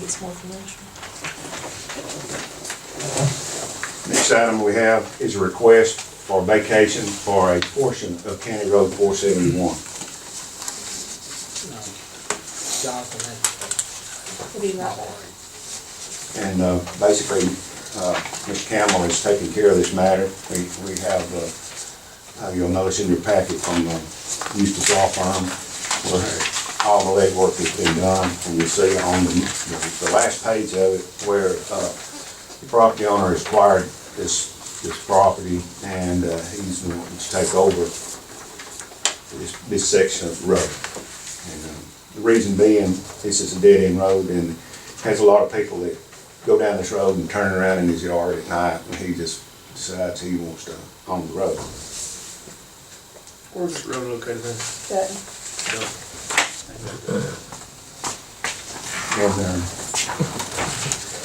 get some more information. Next item we have is a request for vacation for a portion of County Road 471. Jonathan, We'll be right back. And basically, Mr. Campbell is taking care of this matter. We have, you'll notice in your packet from Eustace Law Firm where all the legwork has been done. And you see on the last page of it where the property owner has acquired this property and he's going to take over this section of the road. And the reason being, this is a dead-end road and has a lot of people that go down this road and turn around in his yard at night and he just decides he wants to own the road. where's this road located then? But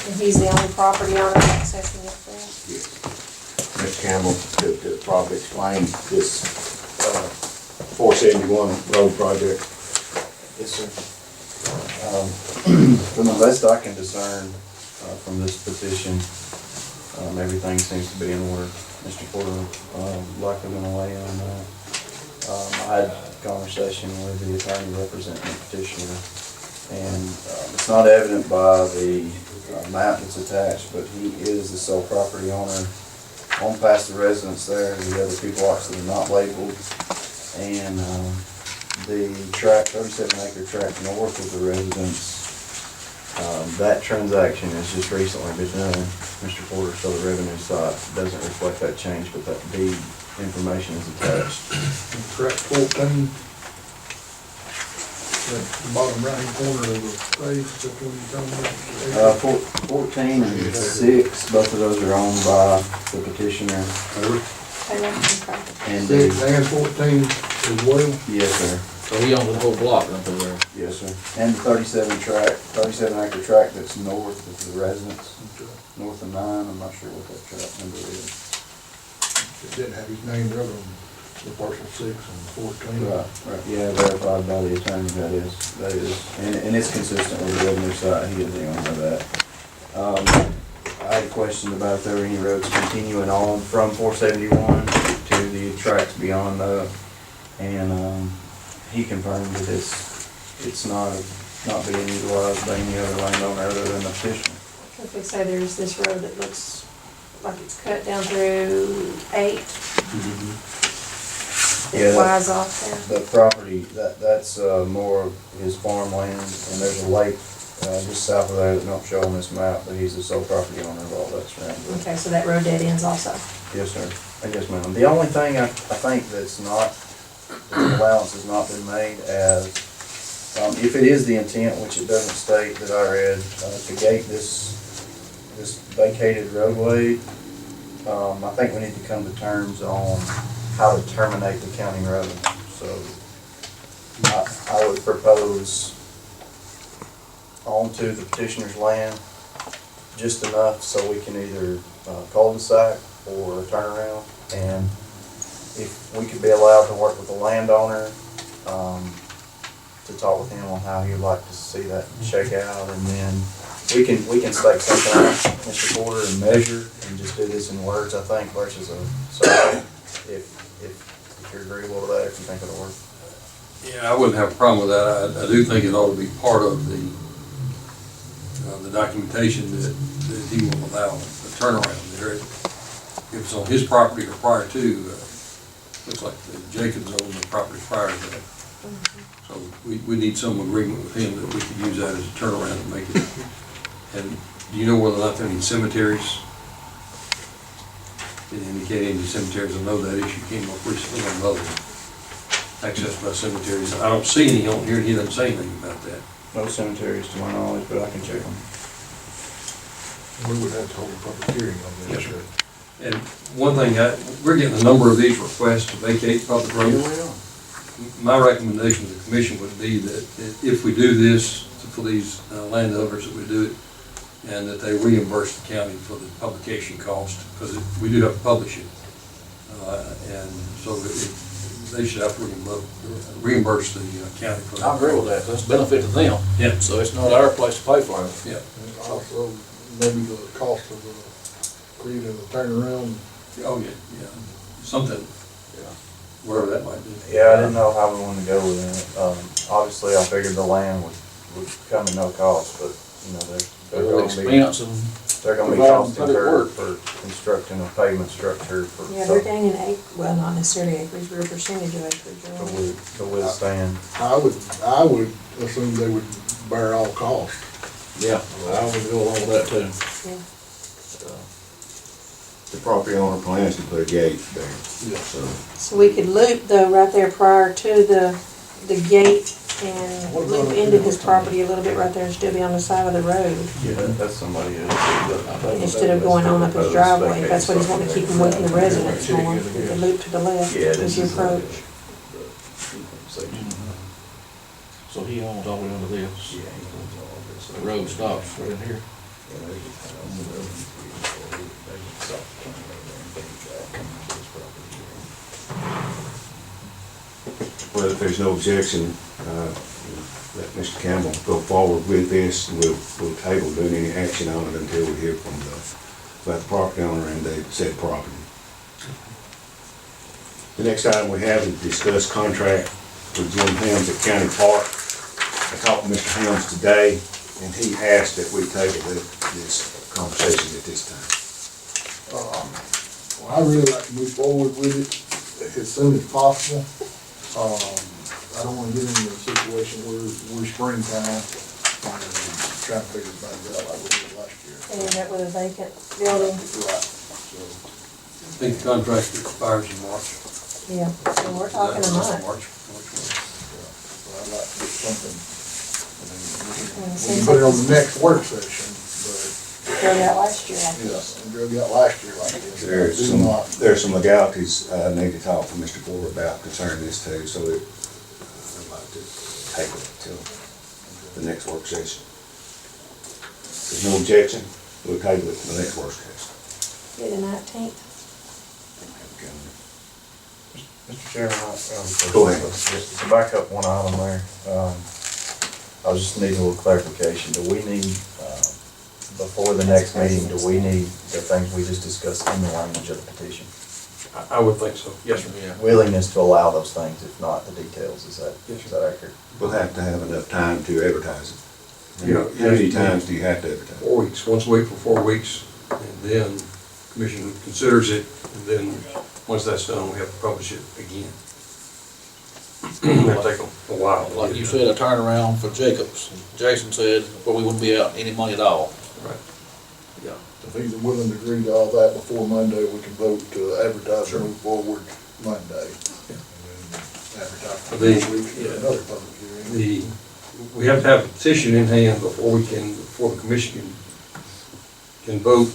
and he's the only property owner accessing it there. Yes. Mr. Campbell, to probably explain this 471 road project. Yes, sir. From the best I can discern from this petition, everything seems to be in order. Mr. Porter likely going to weigh in on that. I had a conversation with the attorney representing the petitioner, and it's not evident by the map that's attached, but he is the sole property owner on past the residence there. The other two blocks that are not labeled, and the tract, 37-acre tract north of the residence, that transaction has just recently been done, Mr. Porter, so the revenue side doesn't reflect that change, but that deed information is attached. Track 14, the bottom right-hand corner of the page, that's what you're talking about. 14 and 6, both of those are owned by the petitioner. And 6 and 14 as well. yes, sir. So he owns the whole block up there. Yes, sir. And the 37-acre tract that's north of the residence, north of 9. I'm not sure what that tract number is. It didn't have his name there on the parcel 6 and 14. Right. Yeah, verified by the attorney, that is. And it's consistent with the revenue side, he is the owner of that. I had a question about if there were any roads continuing on from 471 to the tracks beyond that. And he confirmed that it's not being utilized by any other landowner other than the petitioner. If they say there's this road that looks like it's cut down through 8, it flies off there. The property, that's more of his farmland, and there's a lake just south of there that don't show on this map, but he's the sole property owner of all that surrounding it. Okay, so that road dead ends also. Yes, sir. Yes, ma'am. The only thing I think that's not, the allowance has not been made as, if it is the intent, which it doesn't state that I read, to gate this vacated roadway, I think we need to come to terms on how to terminate the county road. So I would propose onto the petitioner's land just enough so we can either cul-de-sac or turn around. And if we could be allowed to work with the landowner, to talk with him on how he would like to see that shake out, and then we can stake something out, Mr. Porter, and measure and just do this in words, I think, versus a survey. If you're agreeable with that, if you think it'll work. Yeah, I wouldn't have a problem with that. I do think it ought to be part of the documentation that he will allow a turnaround there. If it's on his property or prior to, looks like Jacobs owned the property prior to that. So we need some agreement with him that we could use that as a turnaround and make it. And do you know whether or not there are any cemeteries? Did indicate any cemeteries? I know that issue came up recently on other access by cemeteries. I don't see any on here, and he doesn't say anything about that. No cemeteries to my knowledge, but I can check them. We would have to hold a public hearing on this. Yes, sir. And one thing, we're getting a number of these requests to vacate public roads. My recommendation to the commission would be that if we do this for these landowners, that we do it, and that they reimburse the county for the publication cost, because we do have to publish it. And so they should have to reimburse the county for that. I agree with that, that's a benefit to them. Yeah. So it's not our place to pay for it. Yeah, Also, maybe the cost of creating a turnaround. oh, yeah, something, wherever that might be. Yeah, I didn't know how we wanted to go with it. Obviously, I figured the land would come at no cost, but, you know, A little expense and, they're gonna be Provide cost public incurred work. for constructing a pavement structure for, Yeah, they're gaining well, not necessarily acreage, but a percentage of acreage. to withstand. I would assume they would bear all costs. yeah, I would go along with that too. Yeah. The property owner plans to put a gate there, Yeah. so. So we could loop though right there prior to the gate and loop into his property a little bit right there and still be on the side of the road. Yeah, that's somebody else. Instead of going on up his driveway, if that's what he's wanting to keep him away from the residents more, we could loop to the left Yeah, as this you is approach. So he owns all the way under this. The road stops right in here. Well, if there's no objection, let Mr. Campbell go forward with this, and we'll table doing any action on it until we hear from about the property owner and the said property. The next item we have is discuss contract with Jim Helms at County Park. I talked to Mr. Helms today, and he asked that we table this conversation at this time. Well, I really like to move forward with it as soon as possible. I don't wanna get into a situation where we're springtime and trying to figure things out like we did last year. And end up with a vacant building. Right, so, I think the contract expires in March. Yeah, so we're talking a month. March. yeah, so I'd like to get something, I mean, we And can put it on the next work session, but, Drug out last year, I yeah, guess. and drug out last year like this. There's some legalities I need to talk to Mr. Porter about concerning this too, so that I'd like to table it till the next work session. If there's no objection, we'll table it to the next work session. Yeah, the 19th. Mr. Chairman, Go ahead. just to back up one item there, I was just needing a little clarification. Do we need, before the next meeting, do we need the things we just discussed in the language of the petition? I would think so, yes, sir. Yeah. Willingness to allow those things, if not the details, is that accurate? We'll have to have enough time to advertise it. Yeah. How many times do you have to advertise? 4 weeks, once a week for 4 weeks, and then commission considers it, and then, once that's done, we have to publish it again. That'll take a while. to Like get you it said, a turnaround for Jacobs. Jason said, well, we wouldn't be out any money at all. done. Right. Yeah. If he's willing to agree to all that before Monday, we can vote to advertise and move forward Monday. Yeah. And then advertise for The- 4 weeks, yeah. another public hearing. We have to have a petition in hand before the commission can vote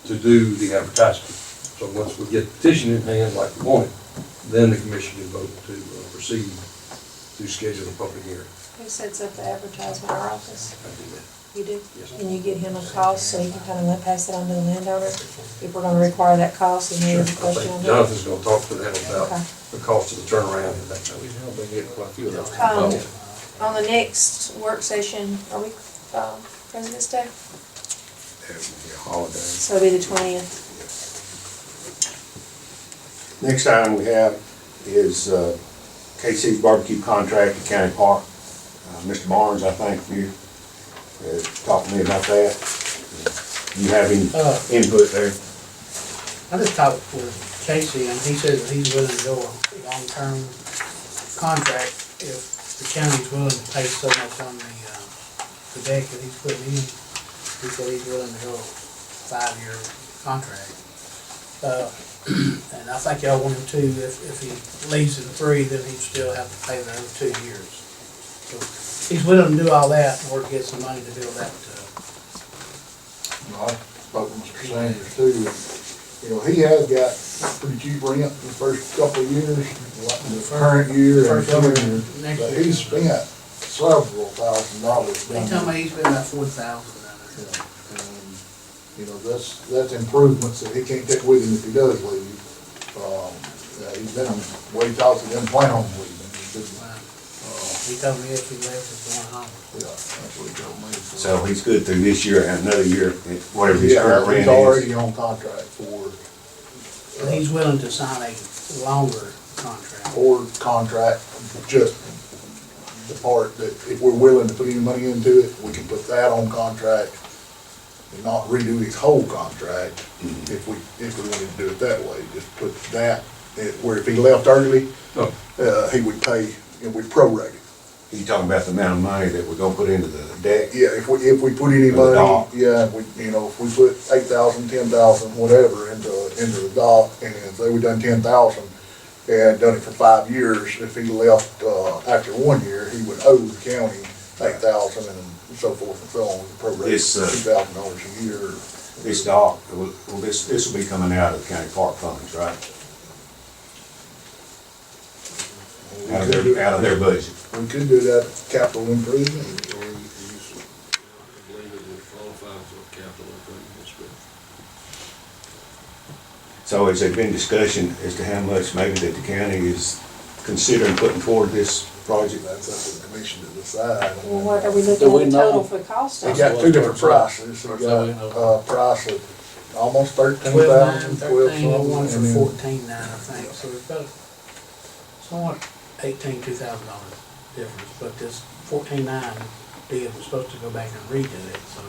to do the advertisement. So once we get the petition in hand like we want it, then the commission can vote to proceed to schedule a public hearing. Who sets up the advertisement, our office? I do that. You do? Yes. Can you get him a cost so he can kind of pass it on to the landowner? If we're gonna require that cost, and he has a I question think on that? Jonathan's gonna talk to them about Okay. the cost of the turnaround and that kind We of have been getting quite a few of those. On the next work session, are we, President's Day? That would be a holiday. So it'll be the 20th. Next item we have is KC's barbecue contract at County Park. Mr. Barnes, I think you talked to me about that. You have any input there? I just talked with Casey, and he says that he's willing to go a long-term contract if the county's willing to pay so much on the deck that he's putting in. He said he's willing to go a 5-year contract. And I think y'all want him to, if he leaves it free, then he'd still have to pay the other 2 years. So he's willing to do all that in order to get some money to build that. I spoke with Mr. Sanders too, and, you know, he has got pretty cheap rent the first couple of years, like the current year and First coming year, year. next But year. he's spent several $1,000s He down told there. me he's been about 4,000 down there. Yeah, and, you know, that's improvements that he can't take with him if he does leave. Yeah, he's been, way he talks, he doesn't plan on leaving. He said, He told me if he left, it's going home. yeah, that's what he told me. So he's good through this year and another year, whatever his current Yeah, rent he's is. already on contract for, And he's willing to sign a longer contract. or contract, just the part that if we're willing to put any money into it, we can put that on contract and not redo his whole contract if we wanted to do it that way. Just put that, where if he left early, Oh. he would pay, and we'd prorate it. You talking about the amount of money that we're gonna put into the deck? Yeah, if we put any For the money, dock. yeah, if we put 8,000, 10,000, whatever into the dock, and say we done 10,000 and done it for 5 years, if he left, after 1 year, he would owe the county 8,000 and so forth and so on, we prorate This, $2,000 a year. This dock, well, this will be coming out of the county park funds, right? We could do it- Out of their budget. We could do that capital improvement, or I believe it would qualify for capital improvements, but So has there been discussion as to how much maybe that the county is considering putting toward this project? that's up to the commission to decide. Well, what are we Do looking we at the know- total for cost We of got it? two different prices, we So we got know. a price of almost 13,000, 12,900, 12 13,001 for something, and then 14,900, I think, so it's about somewhat $2,000 difference, but this 14,900 bid was supposed to go back and redo it, so.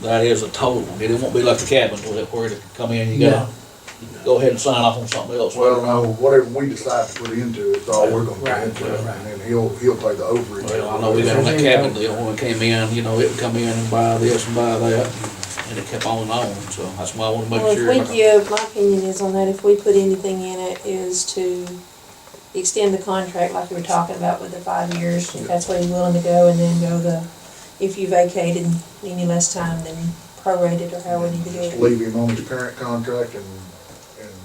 That is a total, it won't be like the cabin, where it come in, you gotta go ahead and sign off on something else. Well, no, whatever we decide to put into it, it's all we're gonna Right, put into it, right. and then he'll pay the overage. Well, I know we got on that cabin deal, when it came in, it would come in and buy this and buy that, and it kept on and on, so that's why I wanna Well, make sure. if we give, my opinion is on that, if we put anything in it, is to extend the contract like we were talking about with the 5 years, if that's what he's willing to go, and then go the, if you vacated any less time, then prorate it, or how we need to do Just it. leave him on his current contract and.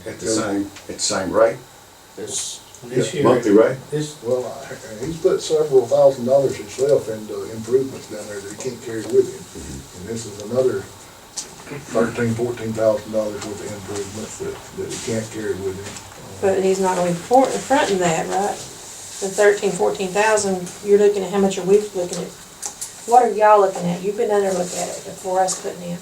At the same rate? It's, This year, Monthly rate? this, Well, he's put several $1,000s himself into improvements down there that he can't carry with him. And this is another $13,000, $14,000 worth of improvements that he can't carry with him. But he's not gonna be fronting that, right? The 13, 14,000, you're looking at, how much are we looking at? What are y'all looking at? You've been under looking at it before us putting in.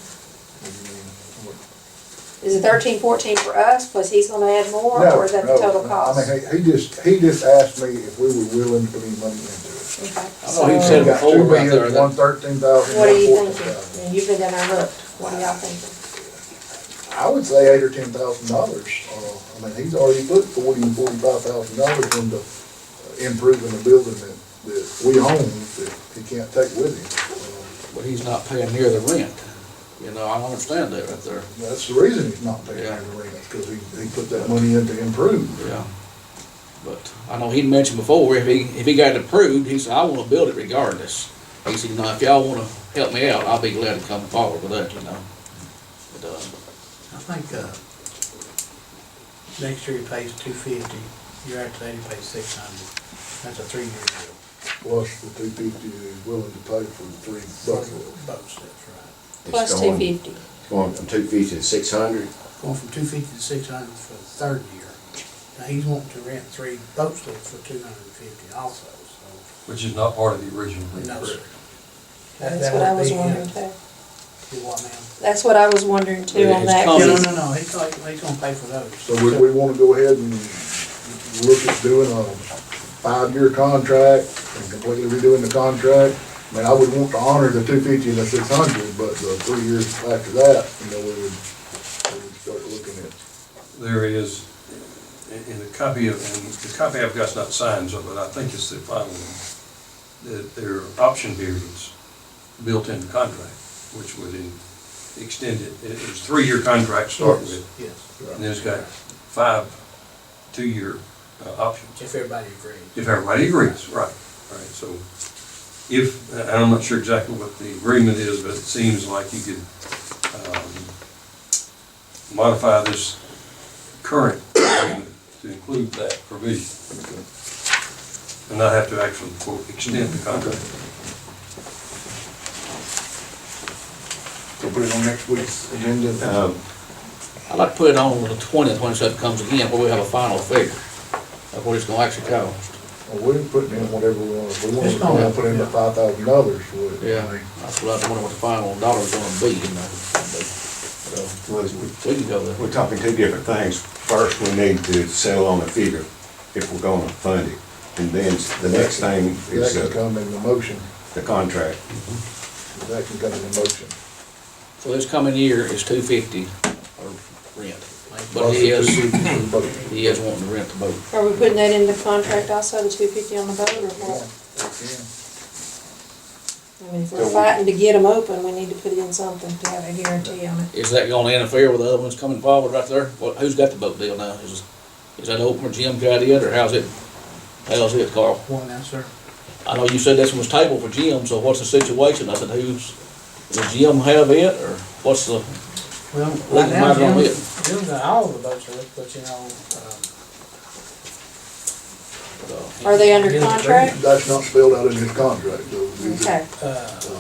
Is it 13, 14 for us, plus he's gonna add more, or is that the total cost? I mean, he just asked me if we were willing to put any money into it. Okay, I know he so said We got before two right there bids, that- one 13,000, what are one you 14,000. thinking? And you've been down there and looked, what are y'all thinking? I would say $8,000 or $10,000. I mean, he's already put $40,000 and $45,000 into improving the building that we own, that he can't take with him. but he's not paying near the rent, I understand that right there, That's the reason he's not paying Yeah. the rent, because he put that money in to improve. yeah. But I know he'd mentioned before, if he got it approved, he said, I wanna build it regardless. He said, if y'all wanna help me out, I'll be glad to come forward with that, But, I think, next year he pays $250, year after that he pays $600. That's a 3-year deal. Plus the $250 he's willing to pay for the 3 bucks. Both steps, right. Plus It's going- 250. Going from 250 to 600? Going from 250 to 600 for the 3rd year. Now, he's wanting to rent 3 boat slips for 250 also, so. which is not part of the original. No, sir. That's what I was wondering too. Do what, ma'am? That's what I was wondering too Yeah, on it's that. coming. No, 'cause no, no, he's gonna pay for those. So we wanna go ahead and look at doing a 5-year contract and completely redoing the contract. I mean, I would want to honor the 250 and the 600, but the 3 years after that, we would start looking at. There is, in the copy I've got's not signed, so, but I think it's the final one, that there are option periods built into the contract, which would extend it. It was a 3-year contract to start with, Yes, and then it's got 5 2-year options. if everybody agrees. If everybody agrees, right, so I'm not sure exactly what the agreement is, but it seems like you could, modify this current agreement to include that provision. And not have to actually, quote, extend the contract. So put it on next week's agenda. I'd like to put it on the 20th when stuff comes again, where we have a final figure of what it's gonna actually cost. Well, we can put in whatever we want, if we want It's to gonna- put in the $5,000 for it. Yeah, that's what I wonder what the final dollar's gonna be, you know. So, Well, we can go there. we're talking two different things. First, we need to settle on a figure if we're gonna fund it. And then the next thing That is can come in the motion, the contract. that can come in the motion. So this coming year is $250 or rent, but Plus he the is, 250 for the boat. he is wanting to rent the boat. Are we putting that in the contract also, the 250 on the boat, or what? Yeah. I mean, if we're fighting to get them open, we need to put in something to have a guarantee on it. Is that gonna interfere with the other ones coming forward right there? What, who's got the boat deal now? Is that open or Jim got it, or how's it, Carl? One answer. I know you said this one was tabled for Jim, so what's the situation? I said, does Jim have it, or what's the, Well, Legal right now, matter on Jim's got all the boats with, but you know, Are they under Jim's contract? That's not spelled out in his contract, though. Okay.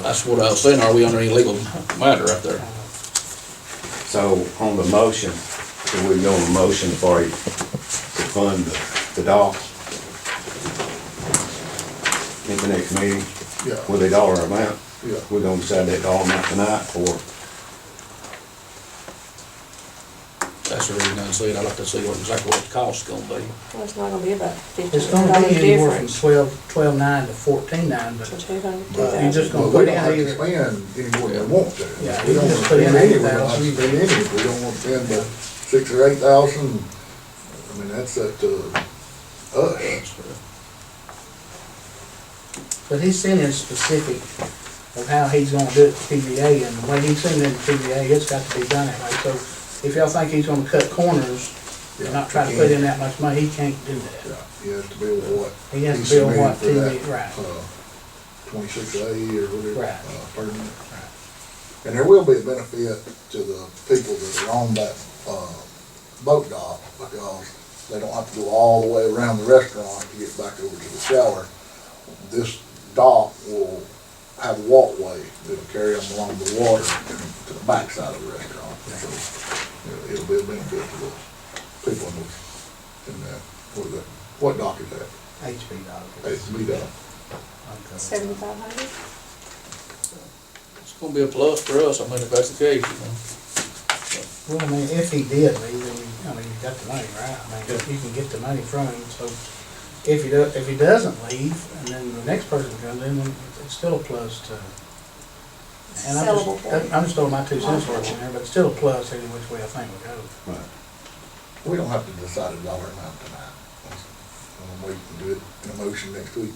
that's what I was saying, are we under any legal matter right there? So on the motion, can we go on the motion for you to fund the dock? Internet committee Yeah, with a dollar amount? yeah. We're gonna decide that dollar amount tonight, or That's the reason I said, I'd like to see exactly what the cost's gonna be. Well, it's not gonna be about it's $50 gonna be anywhere from difference. 12.9 to 14.9, So but 200, but you just 2,000. gonna Well, we put don't have in to either. spend any more than we want to. Yeah, We you don't just want to put in spend any, we don't have to 8,000. spend any, if we don't want to spend the 6 or 8,000, I mean, that's up to us. But he's sending specific of how he's gonna do it to PBA, and the way he's sending it to PBA, it's got to be done that way. So if y'all think he's gonna cut corners and not try to put in that much money, he can't do that. Yeah, he has to build what? He has to He's build submitted what for that, TV, right. 26A or whatever. Right. Permit. And there will be a benefit to the people that are on that, boat dock, because they don't have to go all the way around the restaurant to get back over to the shower. This dock will have a walkway that'll carry them along the water to the backside of the restaurant. So it'll be a benefit to the people in that, what dock is that? HB dollars. HB dock. 7,500? It's gonna be a plus for us, I mean, if that's the case, you know. Well, I mean, if he did leave, then you got the money, right? I mean, you can get the money from him, so if he doesn't leave, and then the next person comes in, then it's still a plus to. And Sellable for you. I'm just throwing my 2 cents worth in there, but it's still a plus any which way I think we go. right. We don't have to decide a dollar amount tonight. We'll wait and do it in a motion next week.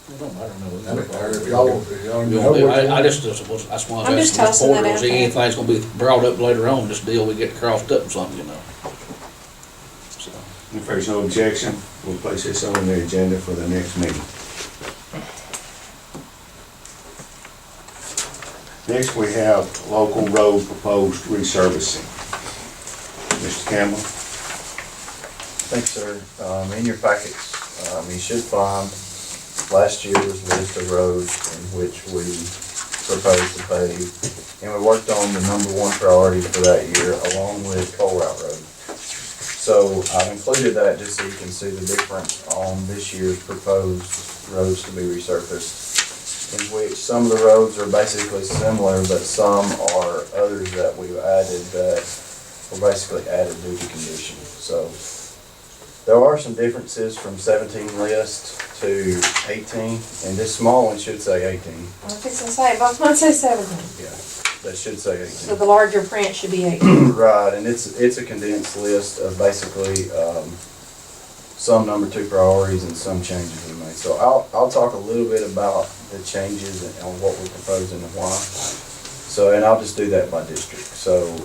It don't matter, no. I mean, or if y'all You know know, what you I want. just, that's why I I'm was just asking tossing the that reporter, out is there. anything's gonna be brought up later on, this deal, we get crossed up or something, you know? So, If there's no objection, we'll place this on the agenda for the next meeting. Next, we have local road proposed resurfacing. Mr. Campbell? Thanks, sir. In your packets, you should find last year's list of roads in which we proposed to pave. And we worked on the number 1 priority for that year, along with Coal Route Road. So I've included that just so you can see the difference on this year's proposed roads to be resurfaced, in which some of the roads are basically similar, but some are others that we've added that were basically added due to condition. So there are some differences from 17 list to 18, and this small one should say 18. I was fixing to say, both mine say 17. Yeah, that should say 18. So the larger print should be 18. Right, and it's a condensed list of basically some number 2 priorities and some changes we made. So I'll talk a little bit about the changes and on what we're proposing and why. So, and I'll just do that by district. So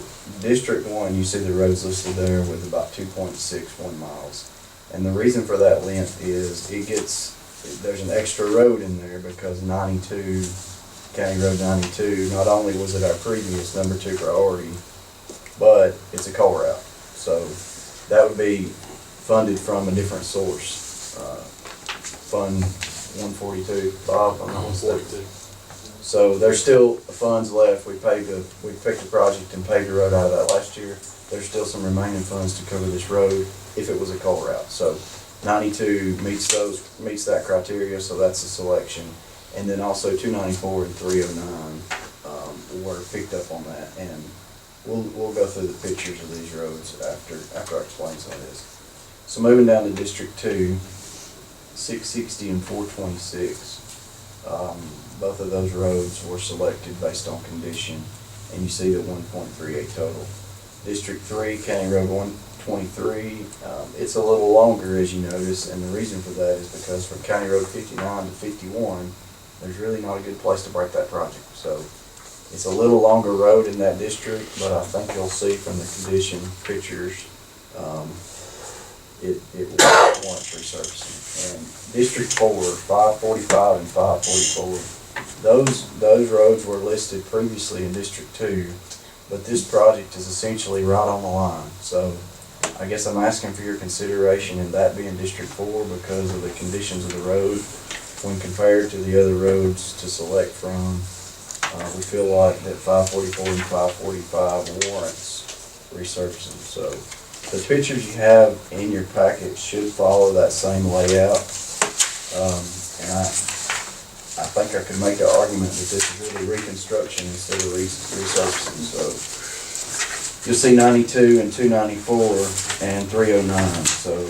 District 1, you see the roads listed there with about 2.61 miles. And the reason for that length is there's an extra road in there because 92, County Road 92, not only was it our previous number 2 priority, but it's a coal route. So that would be funded from a different source. Fund 142, Bob, I'm not mistaken. So there's still funds left. We picked a project and paved the road out of that last year. There's still some remaining funds to cover this road if it was a coal route. So 92 meets that criteria, so that's a selection. And then also 294 and 309 were picked up on that. And we'll go through the pictures of these roads after I explain some of this. So moving down to District 2, 660 and 426. Both of those roads were selected based on condition, and you see the 1.38 total. District 3, County Road 123, it's a little longer as you notice, and the reason for that is because from County Road 59 to 51, there's really not a good place to break that project. So it's a little longer road in that district, but I think you'll see from the condition pictures, it warrants resurfacing. And District 4, 545 and 544, those roads were listed previously in District 2, but this project is essentially right on the line. So I guess I'm asking for your consideration in that being District 4 because of the conditions of the road when compared to the other roads to select from. We feel like that 544 and 545 warrants resurfacing. So the pictures you have in your packet should follow that same layout. And I think I could make the argument that this is really reconstruction instead of resurfacing. So you'll see 92 and 294 and 309. So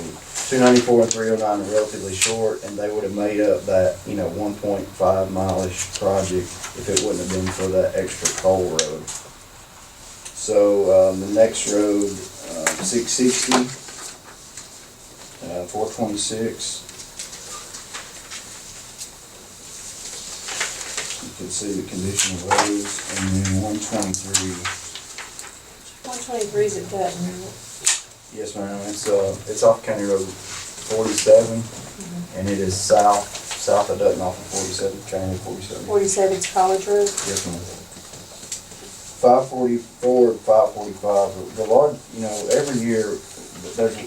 294 and 309 are relatively short, and they would have made up that 1.5 mile-ish project if it wouldn't have been for that extra coal road. So the next road, 660, 426. You can see the condition of those, and then 123. 123 is at Dutton, isn't it? Yes, ma'am. It's off County Road 47, and it is south of Dutton off of 47, County Road 47. 47's College Road. Yes, ma'am. 544 and 545. The large, every year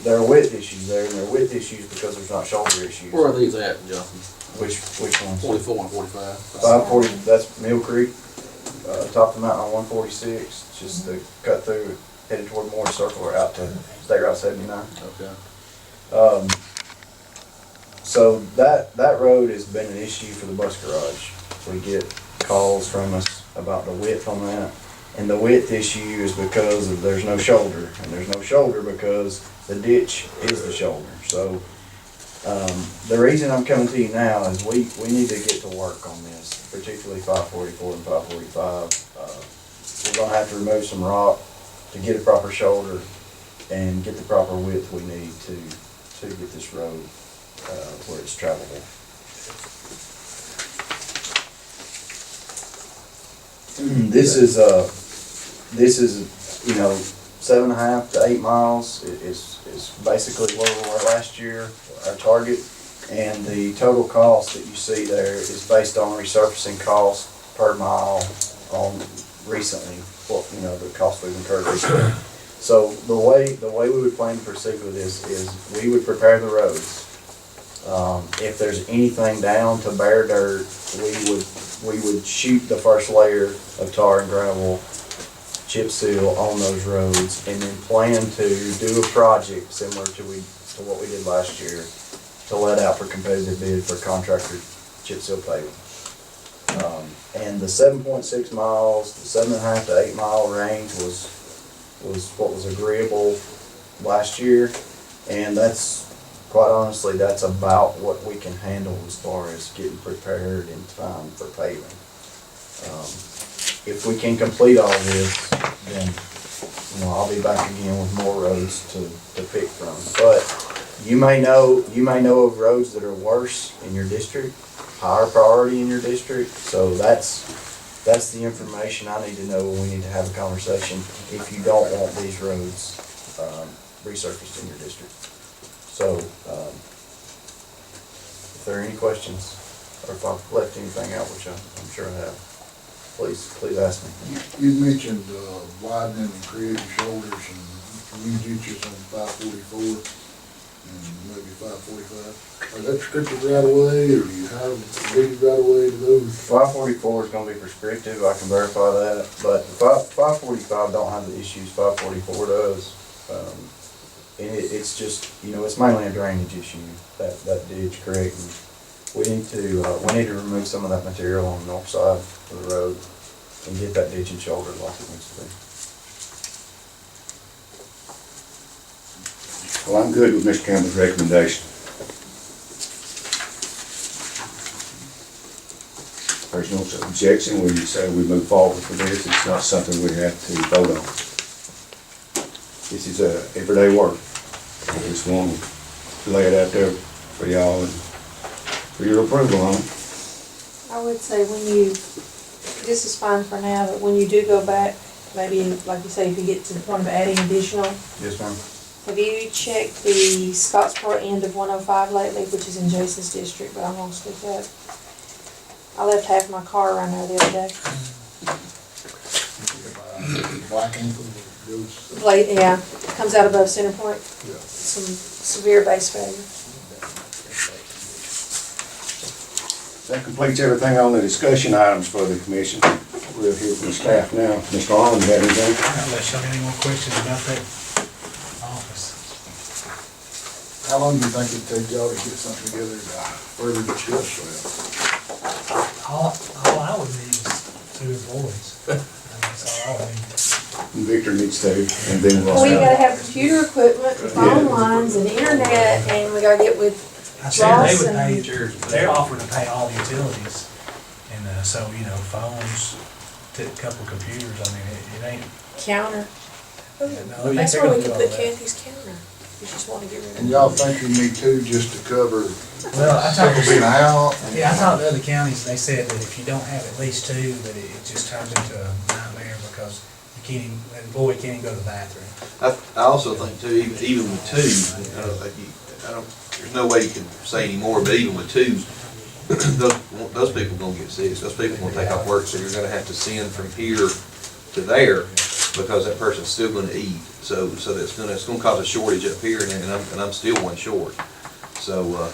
there are width issues there, and there are width issues because there's not shoulder issues. Where are these at, Justin? Which ones? 44 and 45. 540. That's Mill Creek, top of the mountain on 146. Just the cut through, headed toward Moore Circle or out to State Route 79. Okay. So that road has been an issue for the bus garage. We get calls from us about the width on that. And the width issue is because there's no shoulder. And there's no shoulder because the ditch is the shoulder. So the reason I'm coming to you now is we need to get to work on this, particularly 544 and 545. We're going to have to remove some rock to get a proper shoulder and get the proper width we need to get this road where it's travelable. This is 7.5 to 8 miles is basically where we were last year, our target. And the total cost that you see there is based on resurfacing costs per mile on recently, the cost we've incurred recently. So the way we would plan to proceed with this is we would prepare the roads. If there's anything down to bare dirt, we would shoot the first layer of tar and gravel, chip seal on those roads, and then plan to do a project similar to what we did last year to let out for competitive bid for contractor chip seal paving. And the 7.6 miles, the 7.5 to 8 mile range was what was agreeable last year, and that's quite honestly that's about what we can handle as far as getting prepared in time for paving. If we can complete all this, then I'll be back again with more roads to pick from. But you may know of roads that are worse in your district, higher priority in your district. So that's the information I need to know when we need to have a conversation if you don't want these roads resurfaced in your district. So if there are any questions, or if I've left anything out, which I'm sure I have, please ask me. You mentioned widening and creating shoulders and new ditches on 544. maybe 545. Are that restricted right away, or do you have deeded right away to those? 544 is gonna be prescriptive, I can verify that, but 545 don't have the issues 544 does. And it's just, it's mainly a drainage issue, that ditch creating. We need to remove some of that material on the north side of the road and get that ditch and shoulder like it needs to be. Well, I'm good with Mr. Campbell's recommendation. There's no objection when you say we move forward with this. It's not something we have to vote on. This is everyday work. I just want to lay it out there for y'all and for your approval on it. I would say this is fine for now, but when you do go back, maybe, like you say, if you get to the point of adding additional, Yes, ma'am. have you checked the Scottsboro end of 105 lately, which is in Jason's district, but I'm gonna stick up. I left half my car around there the other day. Black ankle goes. Blade, yeah, comes out above center point, Yeah. some severe base failure. That completes everything on the discussion items for the commission. We'll hear from the staff now. Mr. Arlen, you have anything? Unless y'all got any more questions about that office. How long do you think it'd take y'all to get something together to further discuss that? All I would need is 2 employees. That's all I would need. Victor needs to, and then we'll. Well, you gotta have computer equipment, phone lines, and internet, and we gotta get with I said they Ross would pay, and. they're offering to pay all the utilities. And, so, phones, a couple computers, I mean, it ain't. Counter. No, I think That's they're where gonna we do could all put that. Kathy's counter. You just wanna get rid of And it. y'all think you need 2 just to cover Well, I talked people being to, out? yeah, I talked to other counties, they said that if you don't have at least 2, that it just turns into a nightmare because you can't even, an employee can't even go to the bathroom. I also think too, even with 2, there's no way you can say any more, but even with 2, those people are gonna get sick, those people are gonna take off work, so you're gonna have to send from here to there, because that person's still gonna eat, so it's gonna cause a shortage up here, and I'm still one short. So,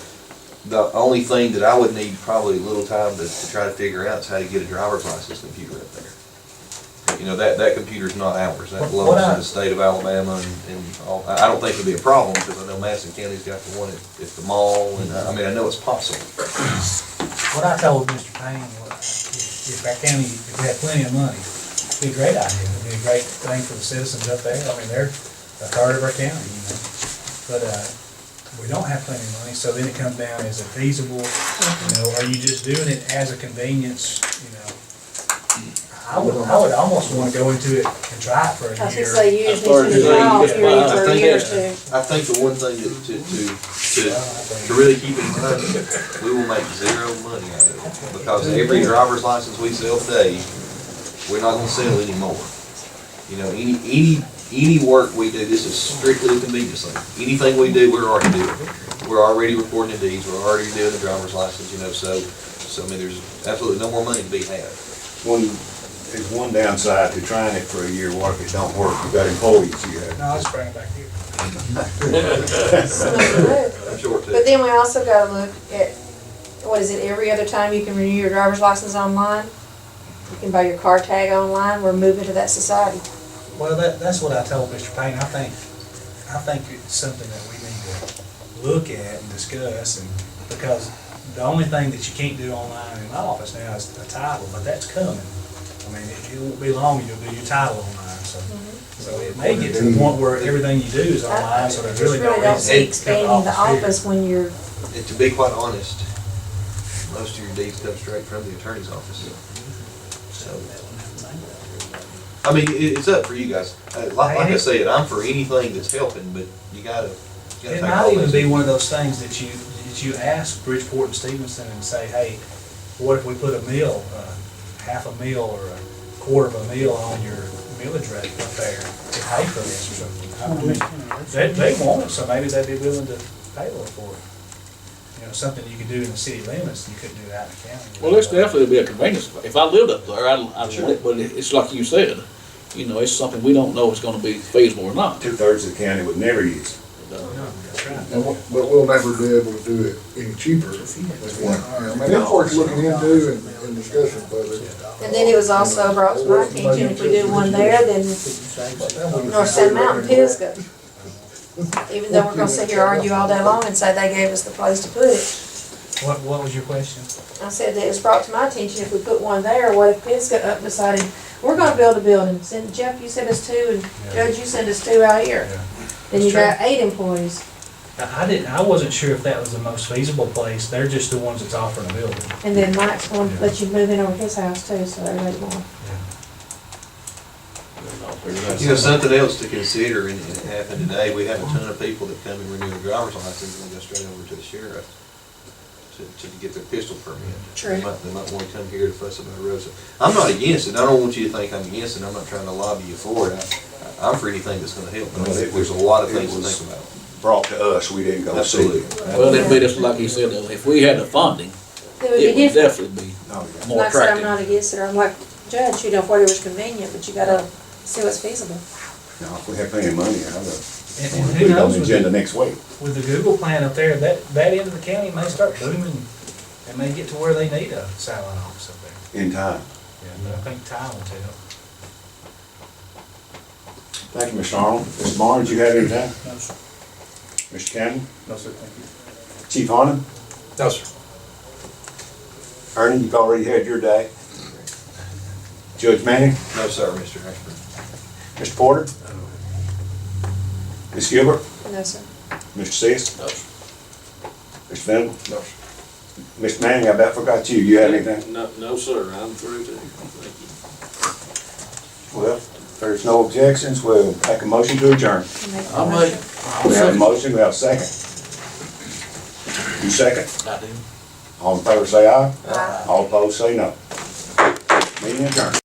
the only thing that I would need probably a little time to try to figure out is how to get a driver's license computer up there. That computer's not ours, that belongs to the state of Alabama, and all, I don't think it'll be a problem, because I know Madison County's got the one at the mall, and I know it's possible. What I told Mr. Payne was, if our county, if we had plenty of money, it'd be a great idea, it'd be a great thing for the citizens up there, I mean, they're a third of our county, But, we don't have plenty of money, so then it comes down, is it feasible, are you just doing it as a convenience, I would almost wanna go into it and try it for a I was year. gonna say, you As usually far as spend a you trial say, period I for a think year or that's- 2. I think the one thing to really keep in mind, we will make 0 money out of it, because every driver's license we sell today, we're not gonna sell anymore. Any work we do, this is strictly a convenience thing. Anything we do, we're already doing. We're already recording the deeds, we're already doing the driver's license, so I mean, there's absolutely no more money to be had. There's one downside to trying it for a year, what if it don't work? You've got employees you have. No, I'll just bring it back here. I'm sure too. But then we also gotta look at, what is it, every other time you can renew your driver's license online? You can buy your car tag online, we're moving to that society. Well, that's what I told Mr. Payne, I think it's something that we need to look at and discuss, and, because the only thing that you can't do online in my office now is a title, but that's coming. I mean, it won't be long, you'll do your title online, so it may get to the point where everything you do is online, so there's Just really no really don't see reason to come to expanding the here. office when you're, And to be quite honest, most of your deeds come straight from the attorney's office. So, I mean, it's up for you guys. Like I said, I'm for anything that's helping, but you gotta It take all might even this. be one of those things that you ask Bridgeport and Stevenson and say, hey, what if we put a meal, half a meal or a quarter of a meal on your millage rate up there to pay for this or something? I mean, they want it, so maybe they'd be willing to pay a little for it. Something you could do in the city limits, you couldn't do that in the county. Well, it's definitely be a convenience. If I lived up there, I'd want it, but it's like you said, it's something we don't know if it's gonna be feasible or not. 2/3 of the county would never use it. But we'll never be able to do it any cheaper. That's one. I mean, it's worth looking into and discussing further. And then it was also brought to my attention, if we do one there, then North Sand Mountain, Pisgah. Even though we're gonna sit here argue all day long and say they gave us the place to put it. What was your question? I said that it was brought to my attention, if we put one there, what if Pisgah up decided, we're gonna build a building, send, Jeff, you send us 2, and Judge, you send us 2 out here. Then you got 8 employees. I wasn't sure if that was the most feasible place. They're just the ones that's offering a building. And then Mike's gonna let you move in over his house too, so everybody more. You know, something else to consider, and it happened today, we have a ton of people that come and renew a driver's license and they go straight over to the sheriff to get their pistol permit. True. They might wanna come here to fuss about a road. So I'm not against it, I don't want you to think I'm against it, I'm not trying to lobby you for it. I'm for anything that's gonna help, but there's a lot of things to think about. Brought to us, we didn't go see Absolutely. it. Well, it'd be just like he said, though, if we had the funding, It would it be would different. definitely be Oh, yeah. more Like I said, I'm attractive. not against it, I'm like, Judge, you know, whatever's convenient, but you gotta see what's feasible. Now, if we have plenty of money, I'll And put who it on knows, the with agenda next week. with the Google plant up there, that end of the county may start booming. They may get to where they need a satellite office up there. In time. But I think time will tell. Thank you, Mr. Arnold. Mr. Barnes, you have anything? No, sir. Mr. Campbell? No, sir, thank you. Chief Harlan? No, sir. Ernie, you've already had your day. Judge Manning? No, sir, Mr. Ashburn. Mr. Porter? Ms. Gilbert? No, sir. Mr. Sis? No, sir. Mr. Venable? No, sir. Mr. Manning, I about forgot you. You have anything? No, sir, I'm through too. Thank you. Well, if there's no objections, we'll take a motion to adjourn. I'll make, We have a motion, we have a second. You second? I do. All in favor say aye. Aye. All opposed say no. Meeting adjourned.